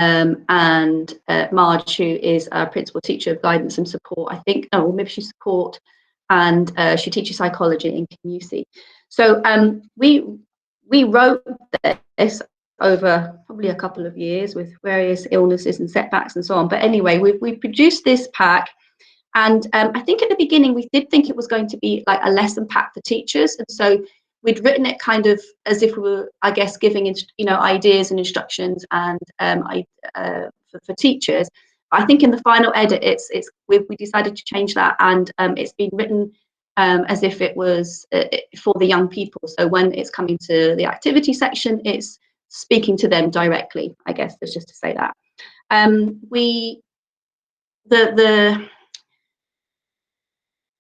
and Marge, who is a principal teacher of guidance and support, I think, or maybe she's support, and she teaches psychology in community. So we wrote this over probably a couple of years with various illnesses and setbacks and so on. But anyway, we produced this pack, and I think at the beginning we did think it was going to be like a lesson pack for teachers, and so we'd written it kind of as if we were, I guess, giving ideas and instructions and for teachers. I think in the final edit, we decided to change that, and it's been written as if it was for the young people. So when it's coming to the activity section, it's speaking to them directly, I guess, that's just to say that.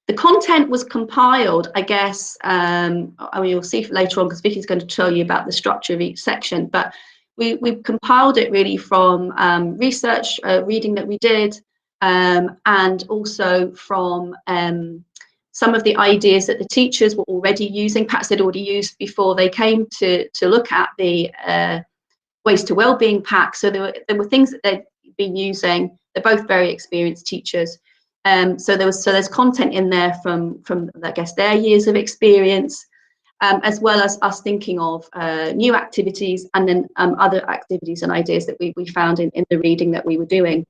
The content was compiled, I guess, I mean, you'll see later on, because Vicky's going to tell you about the structure of each section, but we compiled it really from research, reading that we did, and also from some of the ideas that the teachers were already using, perhaps they'd already used before they came to look at the Ways to Wellbeing pack. So there were things that they'd been using. They're both very experienced teachers. So there's content in there from I guess their years of experience, as well as us thinking of new activities, and then other activities and ideas that we found in the reading that we were doing.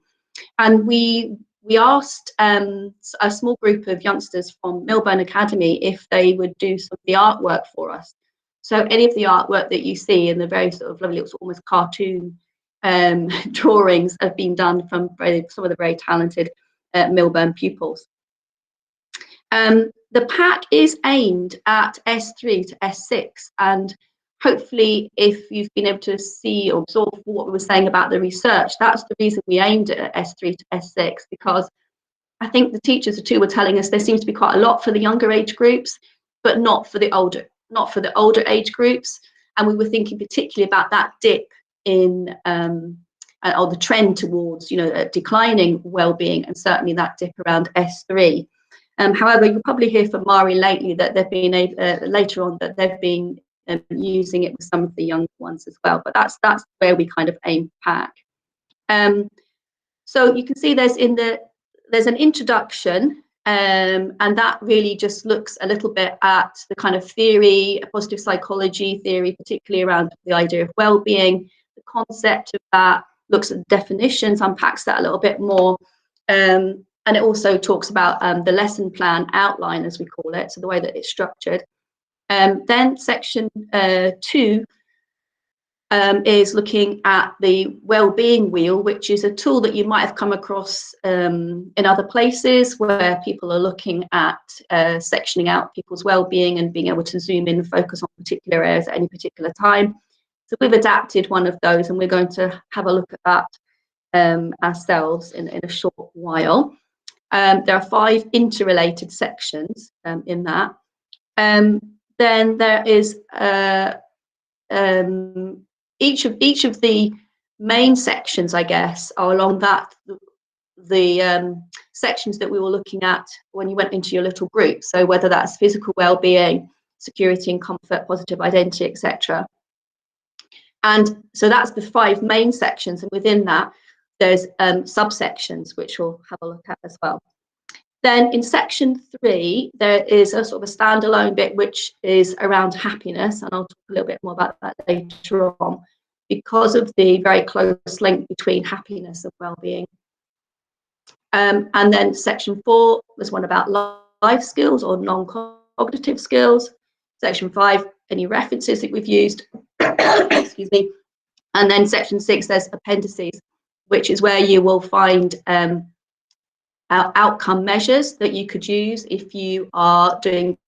And we asked a small group of youngsters from Milburn Academy if they would do some of the artwork for us. So any of the artwork that you see in the very sort of lovely, almost cartoon drawings have been done from some of the very talented Milburn pupils. The pack is aimed at S3 to S6, and hopefully if you've been able to see or absorb what we were saying about the research, that's the reason we aimed it at S3 to S6, because I think the teachers too were telling us there seems to be quite a lot for the younger age groups, but not for the older age groups. And we were thinking particularly about that dip in or the trend towards declining well-being, and certainly that dip around S3. However, you'll probably hear from Mari lately that they've been later on that they've been using it with some of the younger ones as well. But that's where we kind of aim pack. So you can see there's an introduction, and that really just looks a little bit at the kind of theory, positive psychology theory, particularly around the idea of well-being, the concept of that, looks at definitions, unpacks that a little bit more, and it also talks about the lesson plan outline, as we call it, so the way that it's structured. Then section 2 is looking at the Wellbeing Wheel, which is a tool that you might have come across in other places, where people are looking at sectioning out people's well-being and being able to zoom in and focus on particular areas at any particular time. So we've adapted one of those, and we're going to have a look at that ourselves in a short while. There are 5 interrelated sections in that. Then there is each of the main sections, I guess, are along that the sections that we were looking at when you went into your little group. So whether that's physical well-being, security and comfort, positive identity, etc. And so that's the 5 main sections, and within that there's subsections which we'll have a look at as well. Then in section 3 there is a sort of a standalone bit which is around happiness, and I'll talk a little bit more about that later on, because of the very close link between happiness and well-being. And then section 4, there's one about life skills or non-cognitive skills. Section 5, any references that we've used. Excuse me. And then section 6, there's appendices, which is where you will find outcome measures that you could use if you are doing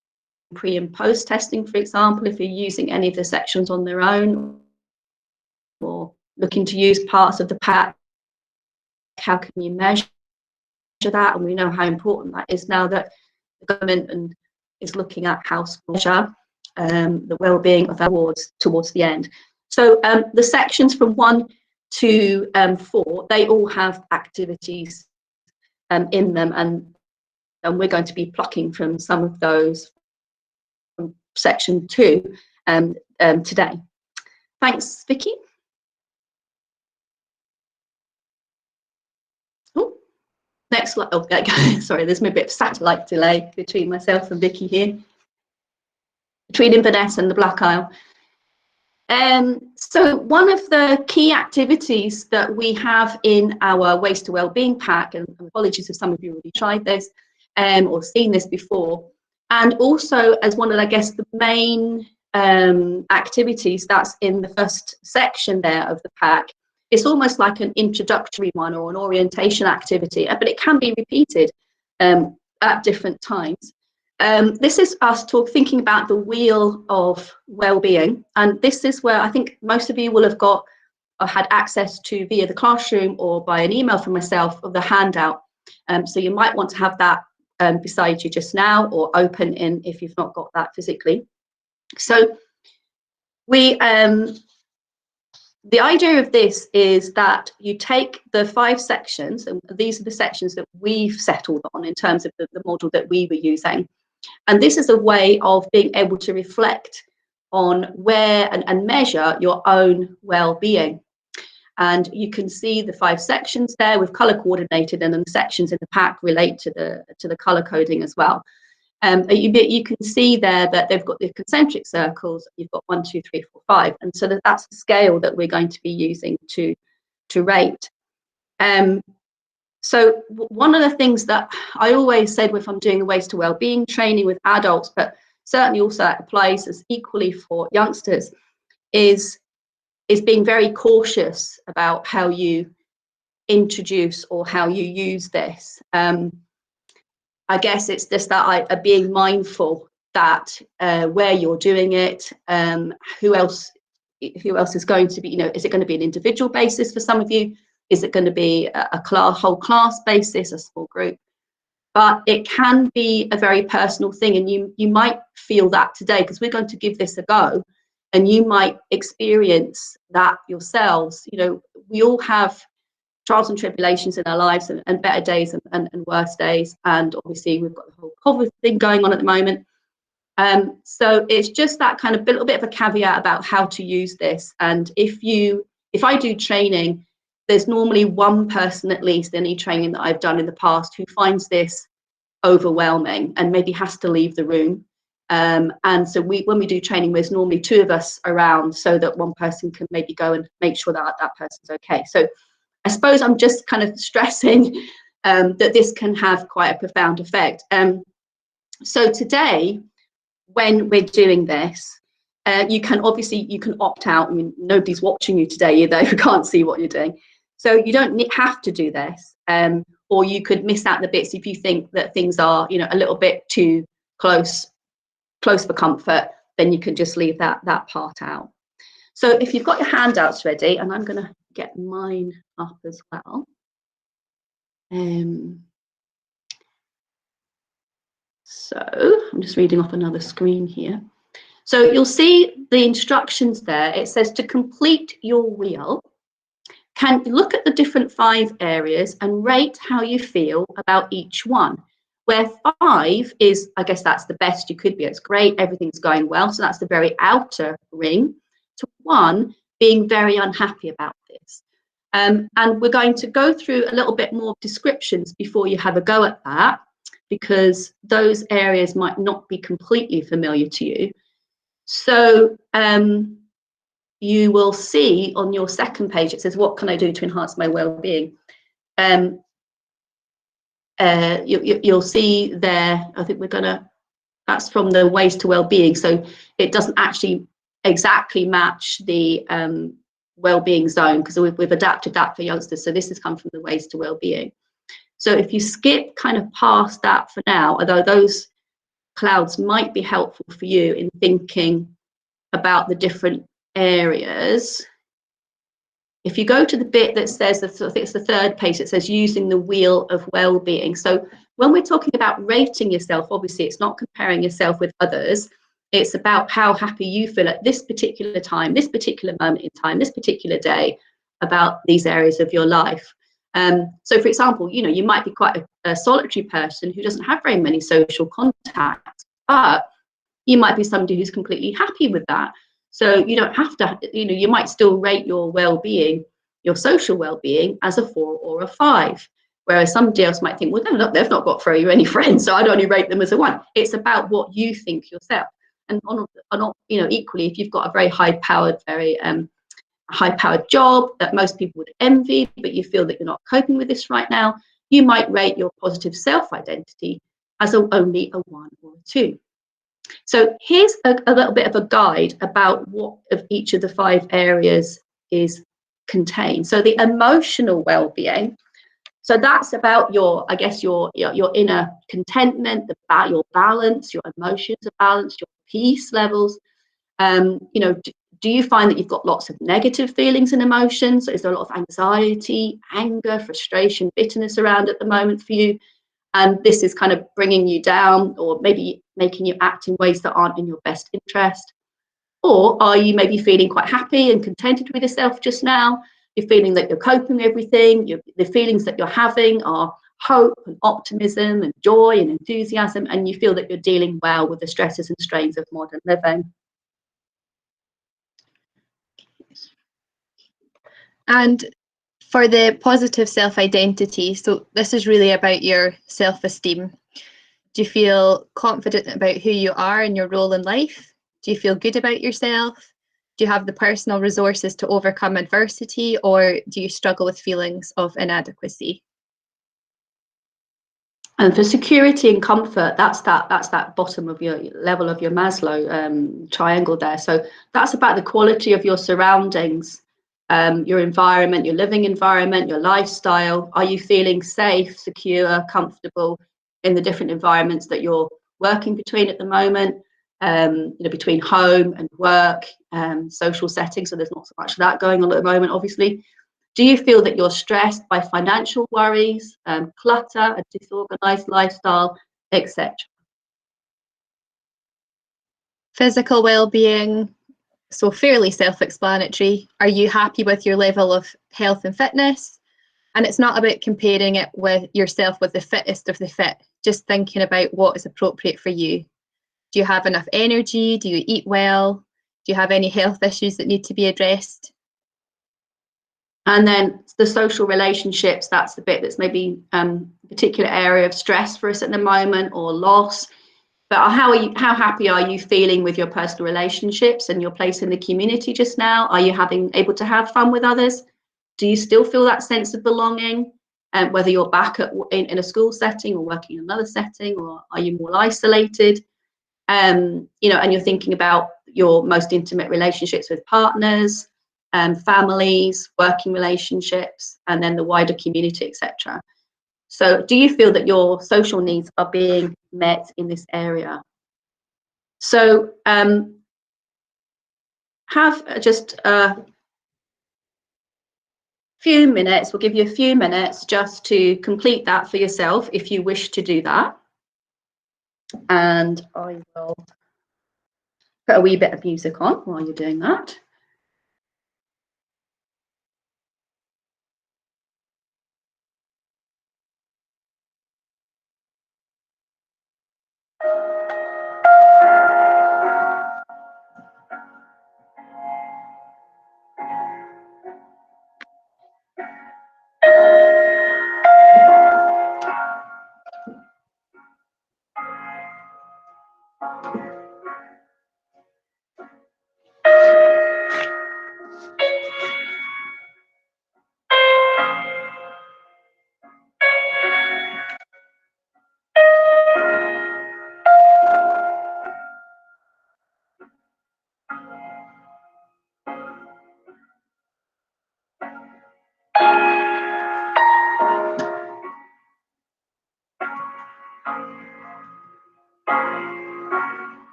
pre and post testing, for example, if you're using any of the sections on their own or looking to use parts of the pack. How can you measure that? And we know how important that is now that the government is looking at how schools measure the well-being of awards towards the end. So the sections from 1 to 4, they all have activities in them, and we're going to be plucking from some of those from section 2 today. Thanks, Vicky. Next slide. Oh, sorry, there's a bit of satellite delay between myself and Vicky here, between Inverness and the Black Isle. So one of the key activities that we have in our Waste to Wellbeing pack, and apologies if some of you already tried this or seen this before, and also as one of, I guess, the main activities that's in the first section there of the pack, it's almost like an introductory one or an orientation activity, but it can be repeated at different times. This is us thinking about the wheel of well-being, and this is where I think most of you will have got or had access to via the classroom or by an email from myself of the handout. So you might want to have that beside you just now, or open in if you've not got that physically. So we the idea of this is that you take the 5 sections, and these are the sections that we've settled on in terms of the model that we were using. And this is a way of being able to reflect on where and measure your own well-being. And you can see the 5 sections there with color coordinated, and then the sections in the pack relate to the color coding as well. You can see there that they've got the concentric circles. You've got 1, 2, 3, 4, 5, and so that's the scale that we're going to be using to rate. So one of the things that I always said if I'm doing the Waste to Wellbeing training with adults, but certainly also applies as equally for youngsters, is being very cautious about how you introduce or how you use this. I guess it's just that being mindful that where you're doing it, who else is going to be, is it going to be an individual basis for some of you? Is it going to be a whole class basis, a small group? But it can be a very personal thing, and you might feel that today, because we're going to give this a go, and you might experience that yourselves. We all have trials and tribulations in our lives, and better days and worse days, and obviously we've got the whole COVID thing going on at the moment. So it's just that kind of little bit of a caveat about how to use this. And if I do training, there's normally one person at least in any training that I've done in the past who finds this overwhelming and maybe has to leave the room. And so when we do training, there's normally 2 of us around, so that one person can maybe go and make sure that that person's okay. So I suppose I'm just kind of stressing that this can have quite a profound effect. So today, when we're doing this, you can opt out. I mean, nobody's watching you today either, who can't see what you're doing. So you don't have to do this, or you could miss out the bits if you think that things are, a little bit too close for comfort. Then you can just leave that part out. So if you've got your handouts ready, and I'm going to get mine up as well. So I'm just reading off another screen here. So you'll see the instructions there. It says to complete your wheel, can look at the different 5 areas and rate how you feel about each one. Where 5 is, I guess that's the best you could be. It's great, everything's going well. So that's the very outer ring. To 1 being very unhappy about this. And we're going to go through a little bit more descriptions before you have a go at that, because those areas might not be completely familiar to you. So you will see on your second page, it says, what can I do to enhance my well-being? You'll see there, I think that's from the Waste to Wellbeing. So it doesn't actually exactly match the Wellbeing Zone, because we've adapted that for youngsters. So this has come from the Waste to Wellbeing. So if you skip kind of past that for now, although those clouds might be helpful for you in thinking about the different areas. If you go to the bit that says, I think it's the 3rd page, it says using the wheel of well-being. So when we're talking about rating yourself, obviously it's not comparing yourself with others. It's about how happy you feel at this particular time, this particular moment in time, this particular day, about these areas of your life. So for example, you might be quite a solitary person who doesn't have very many social contacts, but you might be somebody who's completely happy with that. So you don't have to, you might still rate your well-being, your social well-being, as a 4 or a 5. Whereas somebody else might think, well, they've not got very many friends, so I'd only rate them as a 1. It's about what you think yourself. And equally, if you've got a very high-powered job that most people would envy, but you feel that you're not coping with this right now, you might rate your positive self-identity as only a 1 or a 2. So here's a little bit of a guide about what of each of the 5 areas is contained. So the emotional well-being, so that's about your inner contentment, your balance, your emotions are balanced, your peace levels. Do you find that you've got lots of negative feelings and emotions? Is there a lot of anxiety, anger, frustration, bitterness around at the moment for you? And this is kind of bringing you down, or maybe making you act in ways that aren't in your best interest? Or are you maybe feeling quite happy and contented with yourself just now? You're feeling that you're coping with everything. The feelings that you're having are hope and optimism and joy and enthusiasm, and you feel that you're dealing well with the stresses and strains of modern living. And for the positive self-identity, so this is really about your self-esteem. Do you feel confident about who you are and your role in life? Do you feel good about yourself? Do you have the personal resources to overcome adversity, or do you struggle with feelings of inadequacy? And for security and comfort, that's that bottom of your level of your Maslow triangle there. So that's about the quality of your surroundings, your environment, your living environment, your lifestyle. Are you feeling safe, secure, comfortable in the different environments that you're working between at the moment? Between home and work, social settings. So there's not so much of that going on at the moment, obviously. Do you feel that you're stressed by financial worries, clutter, a disorganized lifestyle, etc.? Physical well-being, so fairly self-explanatory. Are you happy with your level of health and fitness? And it's not about comparing it with yourself with the fittest of the fit, just thinking about what is appropriate for you. Do you have enough energy? Do you eat well? Do you have any health issues that need to be addressed? And then the social relationships, that's the bit that's maybe a particular area of stress for us at the moment, or loss. But how happy are you feeling with your personal relationships and your place in the community just now? Are you able to have fun with others? Do you still feel that sense of belonging? Whether you're back in a school setting or working in another setting, or are you more isolated? And you're thinking about your most intimate relationships with partners, families, working relationships, and then the wider community, etc. So do you feel that your social needs are being met in this area? So have just a few minutes, we'll give you a few minutes just to complete that for yourself if you wish to do that. And I will put a wee bit of music on while you're doing that.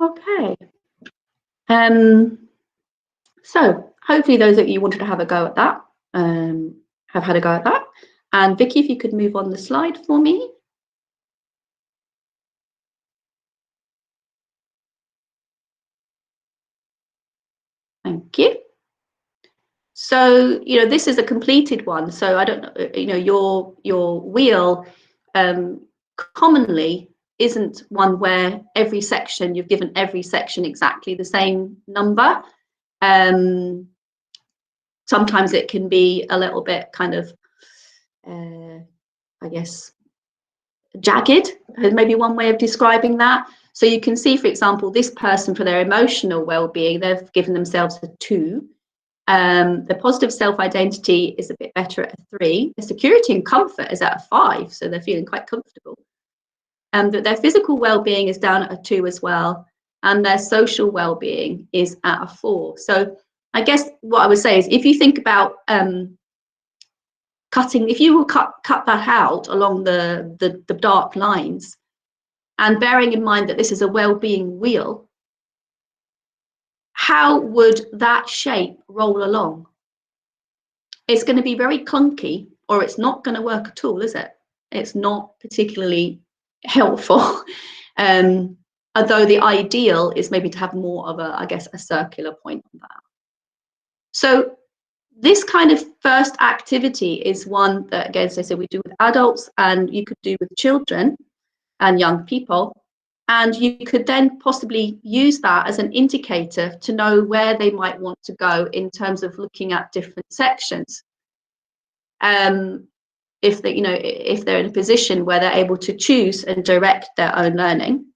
Okay. So hopefully those of you wanted to have a go at that have had a go at that. And Vicky, if you could move on the slide for me. Thank you. So, this is a completed one. So I don't know, your wheel commonly isn't one where you've given every section exactly the same number. Sometimes it can be a little bit kind of, I guess, jagged, maybe one way of describing that. So you can see, for example, this person, for their emotional well-being, they've given themselves a 2. The positive self-identity is a bit better at a 3. The security and comfort is at a 5, so they're feeling quite comfortable. But their physical well-being is down at a 2 as well, and their social well-being is at a 4. So I guess what I would say is, if you think about if you will cut that out along the dark lines, and bearing in mind that this is a well-being wheel, how would that shape roll along? It's going to be very clunky, or it's not going to work at all, is it? It's not particularly helpful. Although the ideal is maybe to have more of a, I guess, a circular point on that. So this kind of first activity is one that, again, as I said, we do with adults, and you could do with children and young people. And you could then possibly use that as an indicator to know where they might want to go in terms of looking at different sections. If they're in a position where they're able to choose and direct their own learning.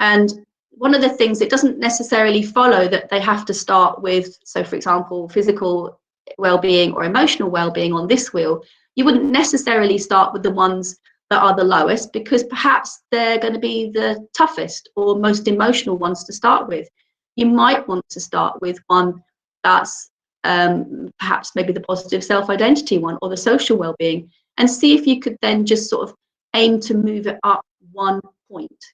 And one of the things, it doesn't necessarily follow that they have to start with, so for example, physical well-being or emotional well-being on this wheel. You wouldn't necessarily start with the ones that are the lowest, because perhaps they're going to be the toughest or most emotional ones to start with. You might want to start with one that's perhaps maybe the positive self-identity one, or the social well-being, and see if you could then just sort of aim to move it up 1 point.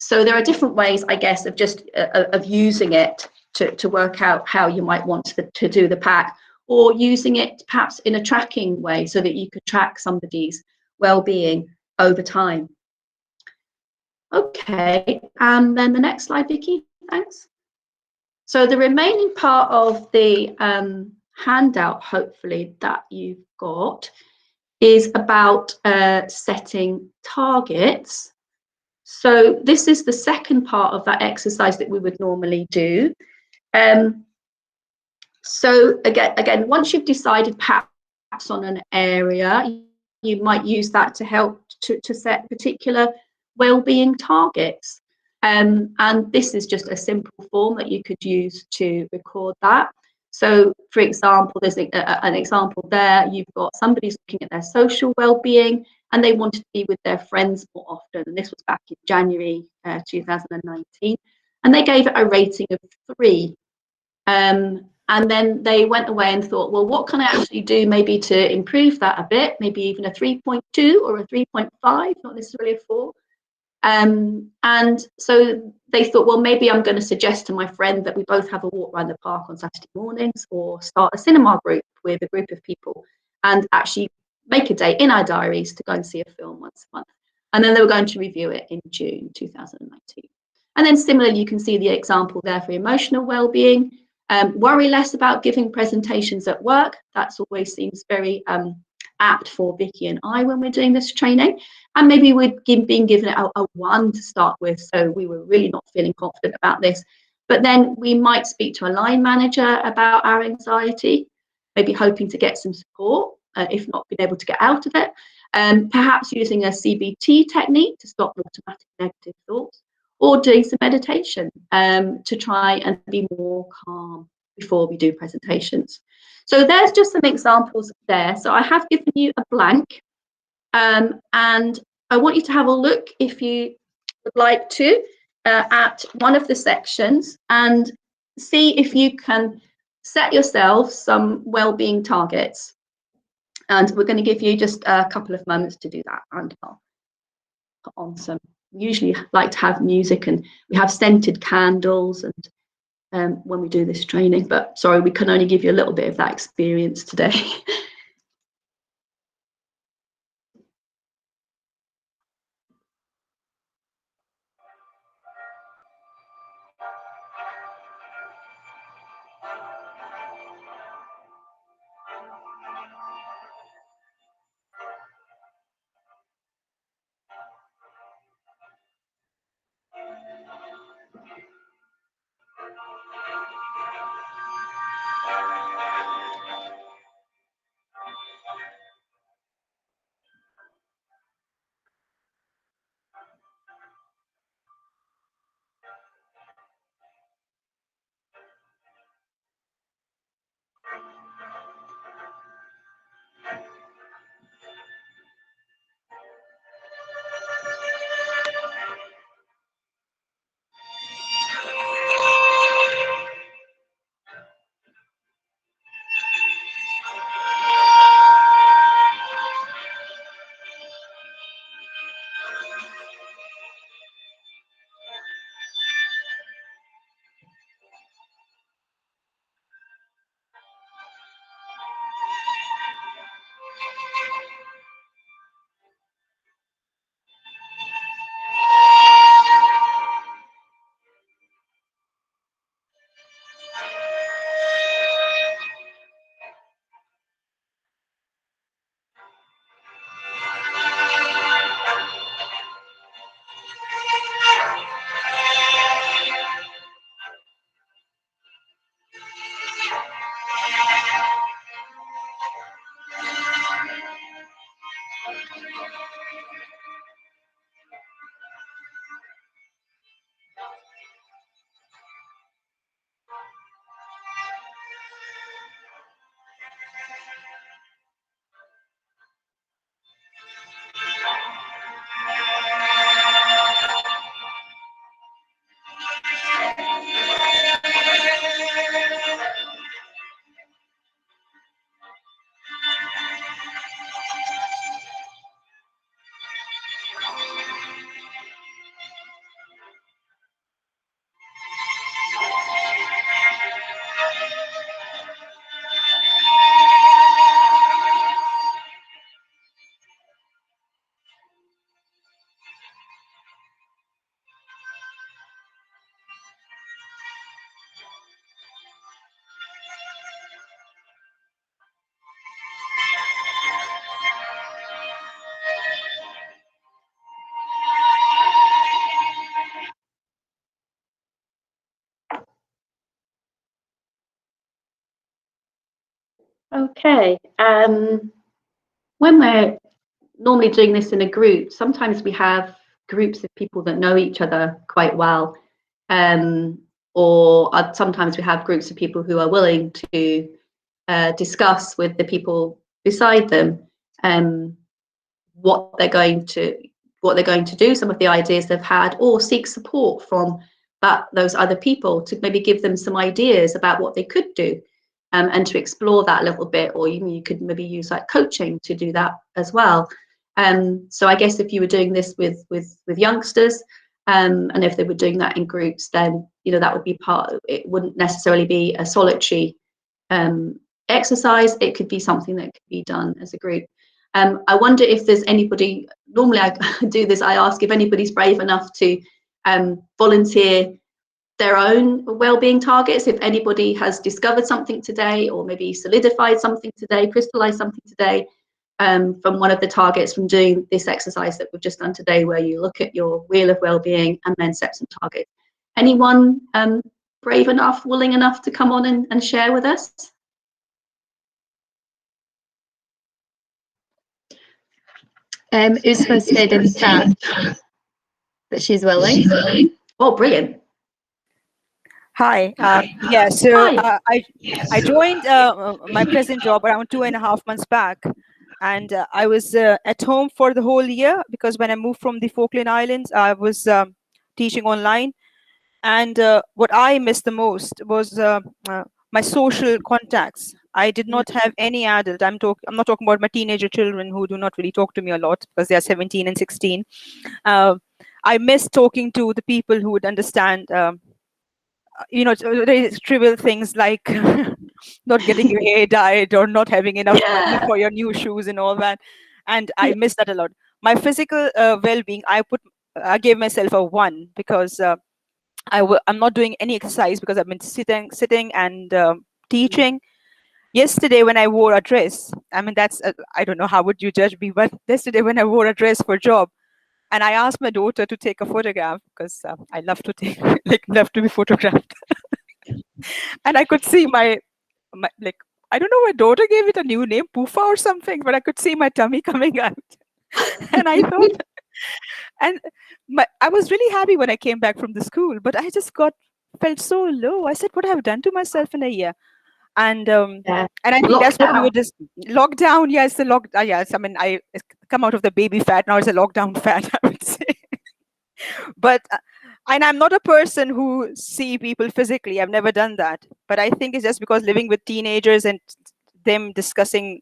So there are different ways, I guess, of just of using it to work out how you might want to do the pack, or using it perhaps in a tracking way so that you could track somebody's well-being over time. Okay, and then the next slide, Vicky, thanks. So the remaining part of the handout, hopefully, that you've got is about setting targets. So this is the second part of that exercise that we would normally do. So again, once you've decided perhaps on an area, you might use that to help to set particular well-being targets. And this is just a simple form that you could use to record that. So, for example, there's an example there. You've got somebody's looking at their social well-being, and they wanted to be with their friends more often. And this was back in January 2019. And they gave it a rating of 3. And then they went away and thought, well, what can I actually do maybe to improve that a bit? Maybe even a 3.2 or a 3.5, not necessarily a 4. And so they thought, well, maybe I'm going to suggest to my friend that we both have a walk around the park on Saturday mornings, or start a cinema group with a group of people and actually make a date in our diaries to go and see a film once a month. And then they were going to review it in June 2019. And then similarly, you can see the example there for emotional well-being. Worry less about giving presentations at work. That always seems very apt for Vicky and I when we're doing this training. And maybe we'd been given a 1 to start with, so we were really not feeling confident about this. But then we might speak to a line manager about our anxiety, maybe hoping to get some support, if not being able to get out of it. Perhaps using a CBT technique to stop automatic negative thoughts, or doing some meditation to try and be more calm before we do presentations. So there's just some examples there. So I have given you a blank, and I want you to have a look, if you would like to, at one of the sections and see if you can set yourself some well-being targets. And we're going to give you just a couple of moments to do that, and I'll put on some usually like to have music, and we have scented candles and when we do this training. But sorry, we can only give you a little bit of that experience today. Okay. When we're normally doing this in a group, sometimes we have groups of people that know each other quite well, or sometimes we have groups of people who are willing to discuss with the people beside them what they're going to do, some of the ideas they've had, or seek support from those other people to maybe give them some ideas about what they could do. And to explore that a little bit, or you could maybe use like coaching to do that as well. So I guess if you were doing this with youngsters, and if they were doing that in groups, then that would be it wouldn't necessarily be a solitary exercise. It could be something that could be done as a group. I wonder if there's anybody. Normally I do this. I ask if anybody's brave enough to volunteer their own well-being targets. If anybody has discovered something today, or maybe solidified something today, crystallized something today from one of the targets from doing this exercise that we've just done today, where you look at your wheel of well-being and then set some targets. Anyone brave enough, willing enough to come on and share with us? Usma said in chat that she's willing. Oh, brilliant. Hi. Yeah, so I joined my present job around 2.5 months back, and I was at home for the whole year, because when I moved from the Falkland Islands, I was teaching online. And what I missed the most was my social contacts. I did not have any adult. I'm not talking about my teenager children who do not really talk to me a lot because they are 17 and 16. I miss talking to the people who would understand, very trivial things like not getting your hair dyed or not having enough money Yeah. for your new shoes and all that. And I Yeah. miss that a lot. My physical well-being, I gave myself a 1 because I'm not doing any exercise because I've been sitting and teaching. Yesterday when I wore a dress, I mean, I don't know how would you judge me, but yesterday when I wore a dress for job, and I asked my daughter to take a photograph because I love to take, like, love to be photographed. And I could see my like, I don't know, my daughter gave it a new name, Poofa or something, but I could see my tummy coming out. And I thought, and I was really happy when I came back from the school, but I just felt so low. I said, what have I done to myself in a year? And Yeah. and I think that's what we were Lockdown. just lockdown. Yes, the yes. I mean, it's come out of the baby fat, now it's a lockdown fat, I would say. But and I'm not a person who see people physically. I've never done that. But I think it's just because living with teenagers and them discussing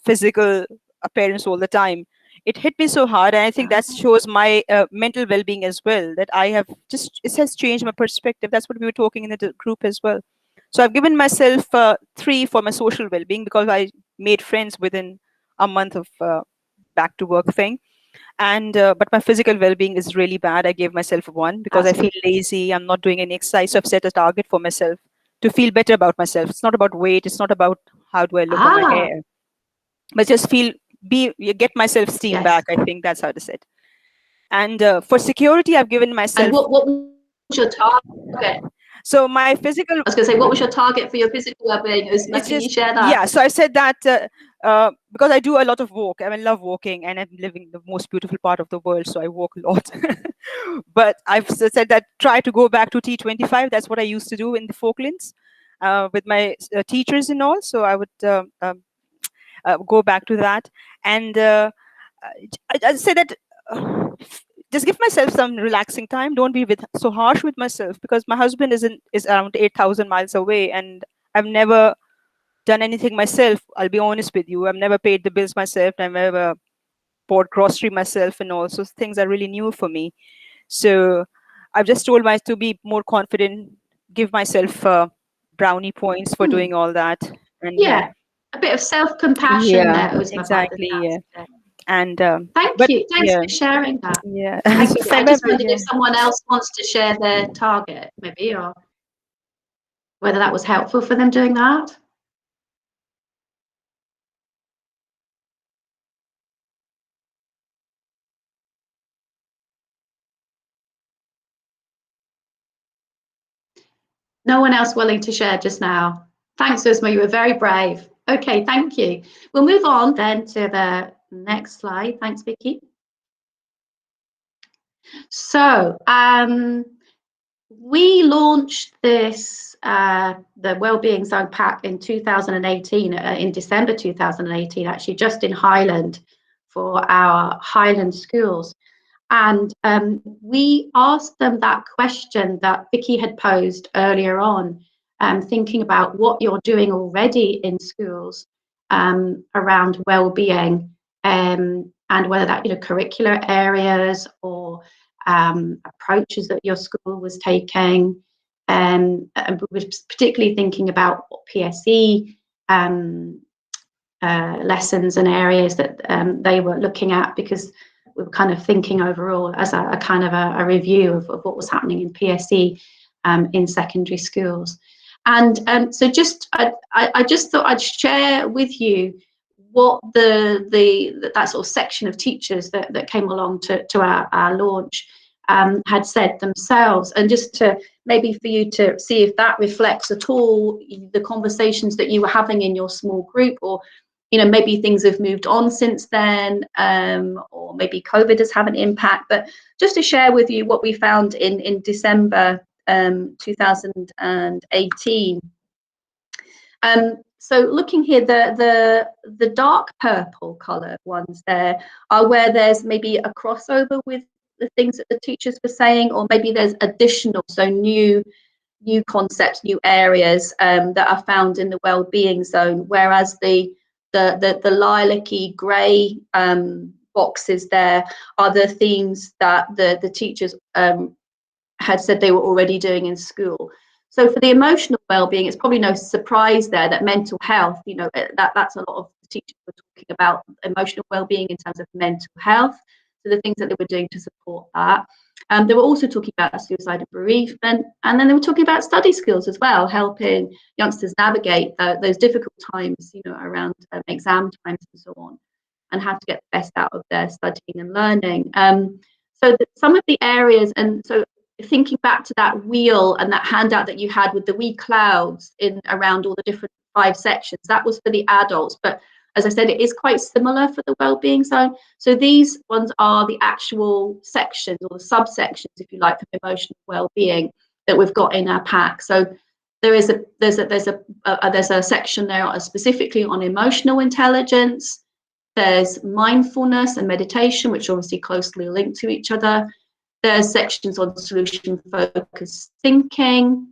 physical appearance all the time, it hit me so hard. And I think that shows my mental well-being as well. That I have just, it has changed my perspective. That's what we were talking in the group as well. So I've given myself 3 for my social well-being because I made friends within a month of back to work thing. And but my physical well-being is really bad. I gave myself 1 because I feel lazy. I'm not doing any exercise. So I've set a target for myself to feel better about myself. It's not about weight. It's not about how do I look on my hair, but just get my self-esteem back. I think that's how to say it. And for security, I've given myself. And what was your target? So my physical. I was going to say, what was your target for your physical well-being? Can you share that? Yeah, so I said that because I do a lot of walk. I mean, love walking, and I'm living in the most beautiful part of the world, so I walk a lot. But I've said that try to go back to T25. That's what I used to do in the Falklands with my teachers and all. So I would go back to that. And I say that just give myself some relaxing time. Don't be so harsh with myself, because my husband is around 8,000 miles away, and I've never done anything myself. I'll be honest with you. I've never paid the bills myself. I've never bought grocery myself, and also things are really new for me. So I've just told myself to be more confident, give myself brownie points for doing all that. And yeah, a bit of self-compassion there was exactly. Yeah. And thank you. Thanks for sharing that. Yeah. Thank you. I just wondered if someone else wants to share their target, maybe, or whether that was helpful for them doing that. No one else willing to share just now. Thanks, Usma. You were very brave. Okay, thank you. We'll move on then to the next slide. Thanks, Vicky. So we launched this, the Wellbeing Zone pack in 2018, in December 2018, actually, just in Highland for our Highland schools. And we asked them that question that Vicky had posed earlier on, thinking about what you're doing already in schools around well-being, and whether that, curricular areas or approaches that your school was taking, and we were particularly thinking about what PSE lessons and areas that they were looking at, because we were kind of thinking overall as a kind of a review of what was happening in PSE in secondary schools. And so I just thought I'd share with you what that sort of section of teachers that came along to our launch had said themselves, and just to maybe for you to see if that reflects at all the conversations that you were having in your small group, or maybe things have moved on since then, or maybe COVID has had an impact. But just to share with you what we found in December 2018. So looking here, the dark purple colour ones there are where there's maybe a crossover with the things that the teachers were saying, or maybe there's additional, so new concepts, new areas that are found in the Wellbeing Zone, whereas the lilac-y grey boxes there are the themes that the teachers had said they were already doing in school. So for the emotional well-being, it's probably no surprise there that mental health, that's a lot of the teachers were talking about emotional well-being in terms of mental health. So the things that they were doing to support that. They were also talking about suicide and bereavement, and then they were talking about study skills as well, helping youngsters navigate those difficult times, around exam times and so on, and how to get the best out of their studying and learning. So some of the areas, and so thinking back to that wheel and that handout that you had with the wee clouds in around all the different 5 sections, that was for the adults, but as I said, it is quite similar for the Wellbeing Zone. So these ones are the actual sections or the subsections, if you like, for emotional well-being that we've got in our pack. So there's a section there specifically on emotional intelligence. There's mindfulness and meditation, which are obviously closely linked to each other. There's sections on solution-focused thinking.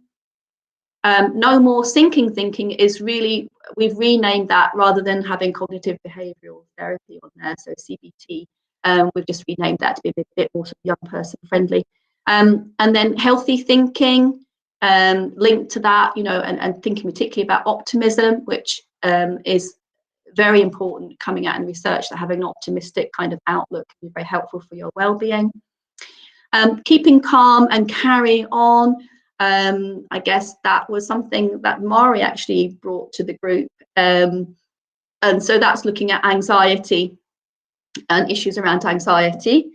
No more sinking thinking is really, we've renamed that rather than having cognitive behavioural therapy on there, so CBT. We've just renamed that to be a bit more young person friendly. And then healthy thinking, linked to that, and thinking particularly about optimism, which is very important coming out in research, that having an optimistic kind of outlook can be very helpful for your well-being. Keeping calm and carrying on. I guess that was something that Mari actually brought to the group. And so that's looking at anxiety and issues around anxiety.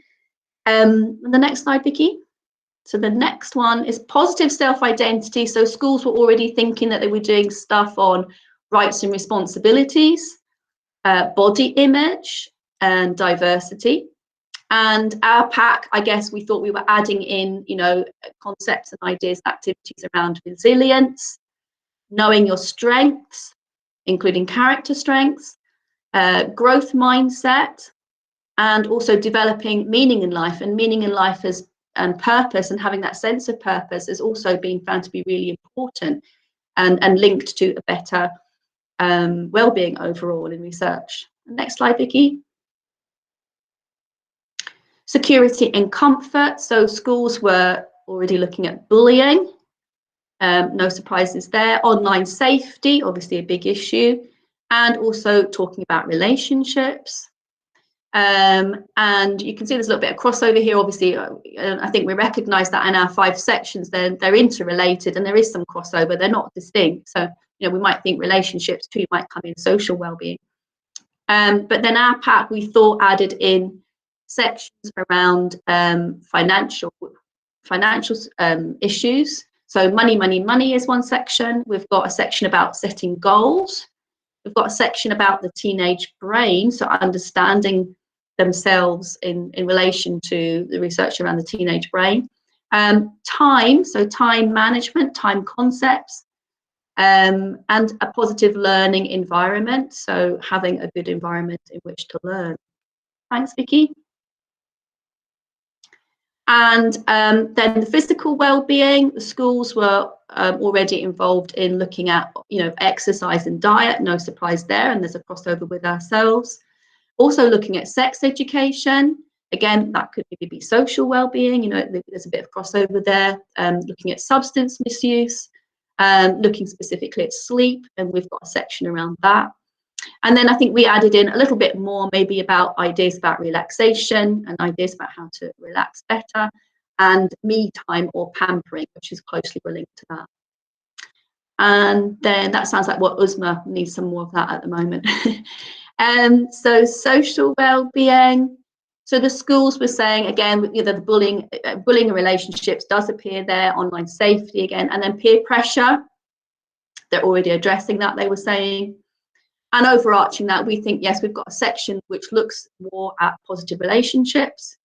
And the next slide, Vicky. So the next one is positive self-identity. So schools were already thinking that they were doing stuff on rights and responsibilities, body image and diversity. And our pack, I guess we thought we were adding in, concepts and ideas and activities around resilience, knowing your strengths, including character strengths, growth mindset, and also developing meaning in life. And meaning in life and purpose, and having that sense of purpose is also being found to be really important and linked to a better well-being overall in research. Next slide, Vicky. Security and comfort. So schools were already looking at bullying. No surprises there. Online safety, obviously a big issue. And also talking about relationships. And you can see there's a little bit of crossover here. Obviously, I think we recognise that in our 5 sections, they're interrelated, and there is some crossover. They're not distinct. So, we might think relationships too might come in social well-being. But then our pack, we thought, added in sections around financial issues. So money is one section. We've got a section about setting goals. We've got a section about the teenage brain, so understanding themselves in relation to the research around the teenage brain. Time, so time management, time concepts, and a positive learning environment, so having a good environment in which to learn. Thanks, Vicky. And then the physical well-being, the schools were already involved in looking at, exercise and diet, no surprise there, and there's a crossover with ourselves. Also looking at sex education, again, that could maybe be social well-being, there's a bit of crossover there, looking at substance misuse, looking specifically at sleep, and we've got a section around that. And then I think we added in a little bit more maybe about ideas about relaxation and ideas about how to relax better, and me time or pampering, which is closely linked to that. And then that sounds like what USMA needs some more of that at the moment. So social well-being. So the schools were saying, again, the bullying and relationships does appear there, online safety again, and then peer pressure. They're already addressing that, they were saying. And overarching that, we think, yes, we've got a section which looks more at positive relationships.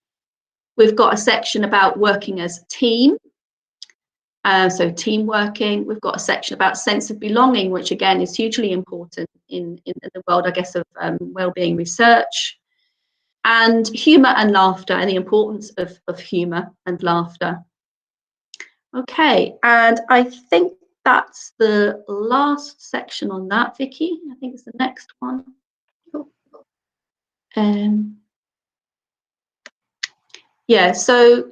We've got a section about working as a team, so team working. We've got a section about sense of belonging, which again is hugely important in the world, I guess, of wellbeing research. And humour and laughter, and the importance of humour and laughter. Okay, and I think that's the last section on that, Vicky. I think it's the next one. Yeah, so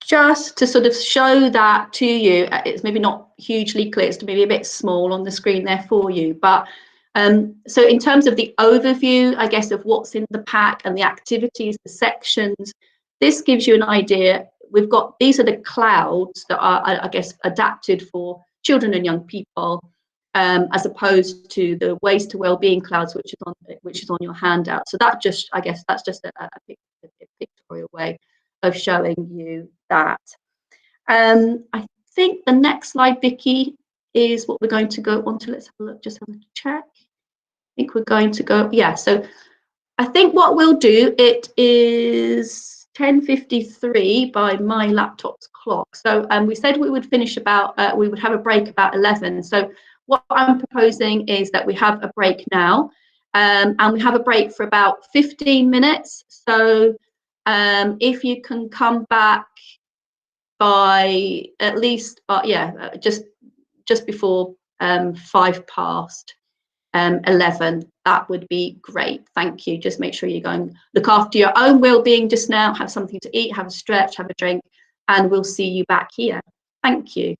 just to sort of show that to you, it's maybe not hugely clear, it's maybe a bit small on the screen there for you, but so in terms of the overview, I guess, of what's in the pack and the activities, the sections, this gives you an idea. We've got, these are the clouds that are, I guess, adapted for children and young people, as opposed to the Ways to Wellbeing clouds, which is on your handout. So that just, I guess, that's just a pictorial way of showing you that. I think the next slide, Vicky, is what we're going to go on to. Let's have a look, just have a check. I think we're going to go, yeah, so I think what we'll do, it is 10:53 by my laptop's clock. So we said we would finish about, we would have a break about 11. So what I'm proposing is that we have a break now, and we have a break for about 15 minutes. So if you can come back by at least, just before 11, that would be great. Thank you. Just make sure you go and look after your own well-being just now, have something to eat, have a stretch, have a drink, and we'll see you back here. Thank you.